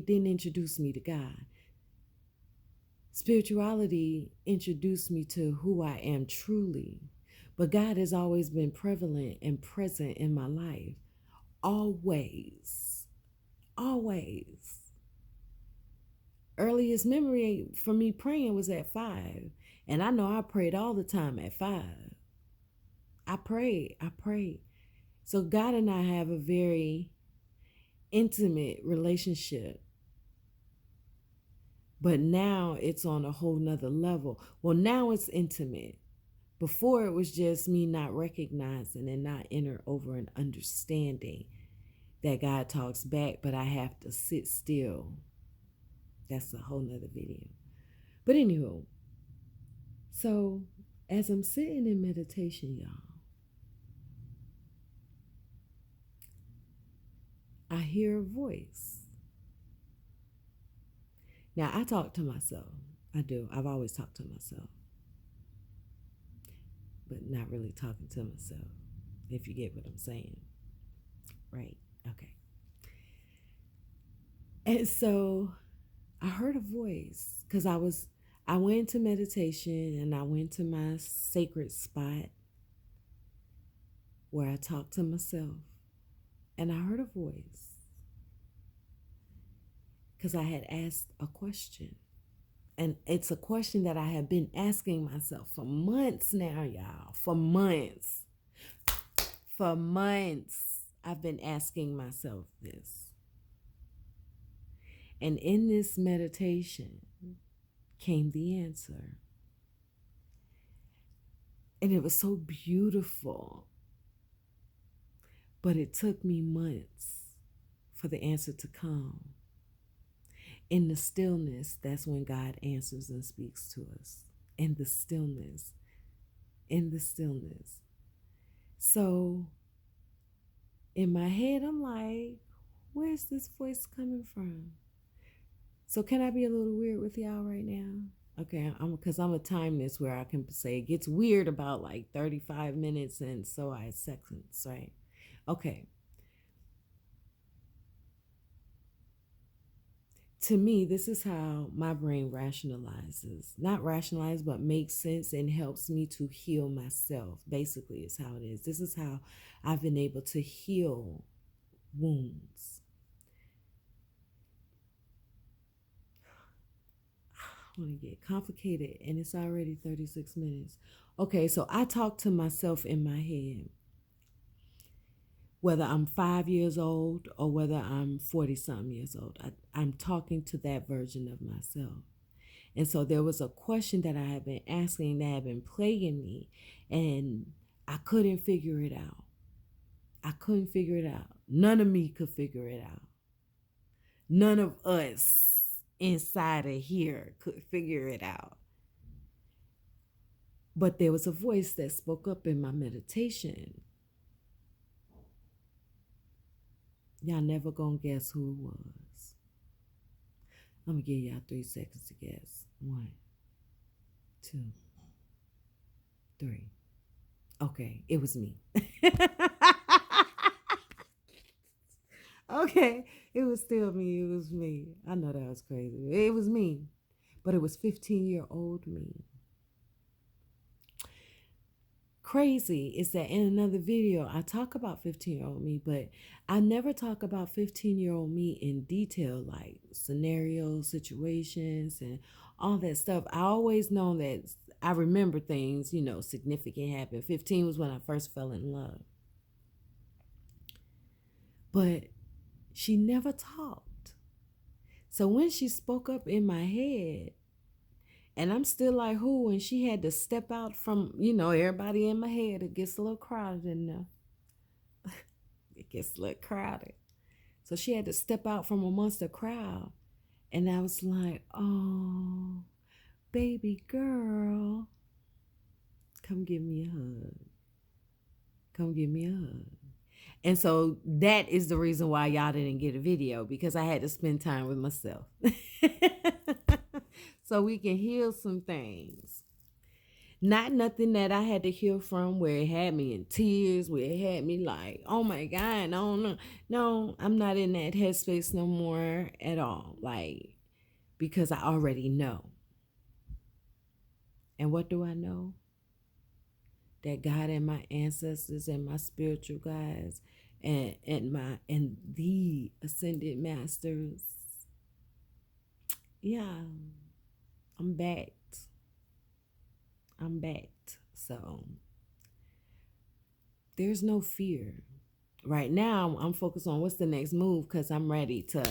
didn't introduce me to God. Spirituality introduced me to who I am truly. But God has always been prevalent and present in my life. Always. Always. Earliest memory for me praying was at 5. And I know I prayed all the time at 5. I prayed. So God and I have a very intimate relationship. But now it's on a whole nother level. Well, now it's intimate. Before it was just me not recognizing and not enter over an understanding that God talks back, but I have to sit still. That's a whole nother video. But anywho, so as I'm sitting in meditation, y'all, I hear a voice. Now, I talk to myself. I do. I've always talked to myself. But not really talking to myself, if you get what I'm saying. Right? Okay. And so I heard a voice because I went to meditation and I went to my sacred spot where I talked to myself. And I heard a voice because I had asked a question. And it's a question that I have been asking myself for months now, y'all. For months. For months, I've been asking myself this. And in this meditation came the answer. And it was so beautiful. But it took me months for the answer to come. In the stillness, that's when God answers and speaks to us. In the stillness. In the stillness. So, in my head, I'm like, where's this voice coming from? So, can I be a little weird with y'all right now? Okay, because I'm going to time this where I can say it gets weird about like 35 minutes and so seconds, right? Okay. To me, this is how my brain rationalizes. Not rationalize, but makes sense and helps me to heal myself. Basically, is how it is. This is how I've been able to heal wounds. I want to get complicated, and it's already 36 minutes. Okay, so I talk to myself in my head. Whether I'm 5 years old or whether I'm 40-something years old, I'm talking to that version of myself. And so there was a question that I had been asking that had been plaguing me, and I couldn't figure it out. I couldn't figure it out. None of me could figure it out. None of us inside of here could figure it out. But there was a voice that spoke up in my meditation. Y'all never gonna guess who it was. I'm gonna give y'all 3 seconds to guess. 1, 2, 3. Okay, it was me. Okay, it was still me. It was me. I know that was crazy. It was me. But it was 15-year-old me. Crazy is that in another video I talk about 15-year-old me, but I never talk about 15-year-old me in detail, like scenarios, situations, and all that stuff. I always know that I remember things, significant happened. 15 was when I first fell in love. But she never talked. So when she spoke up in my head, and I'm still like, who? And she had to step out from, everybody in my head. It gets a little crowded in there. It gets a little crowded. So she had to step out from amongst the crowd. And I was like, oh, baby girl, come give me a hug. Come give me a hug. And so that is the reason why y'all didn't get a video, because I had to spend time with myself. So we can heal some things. Not nothing that I had to hear from where it had me in tears, where it had me like, oh my God, no, no. No, I'm not in that headspace no more at all. Like, because I already know. And what do I know? That God and my ancestors and my spiritual guides and the ascended masters, yeah, I'm backed. I'm backed. So there's no fear. Right now, I'm focused on what's the next move because I'm ready to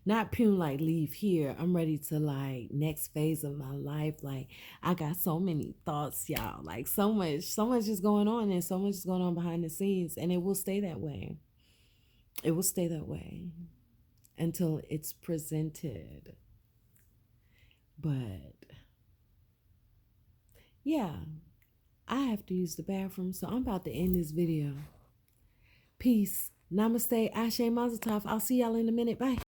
not like leave here. I'm ready to like next phase of my life. Like I got so many thoughts, y'all. Like so much is going on and so much is going on behind the scenes, and it will stay that way. It will stay that way until it's presented. But yeah, I have to use the bathroom, so I'm about to end this video. Peace. Namaste. Ashe Mazel Tov. I'll see y'all in a minute. Bye.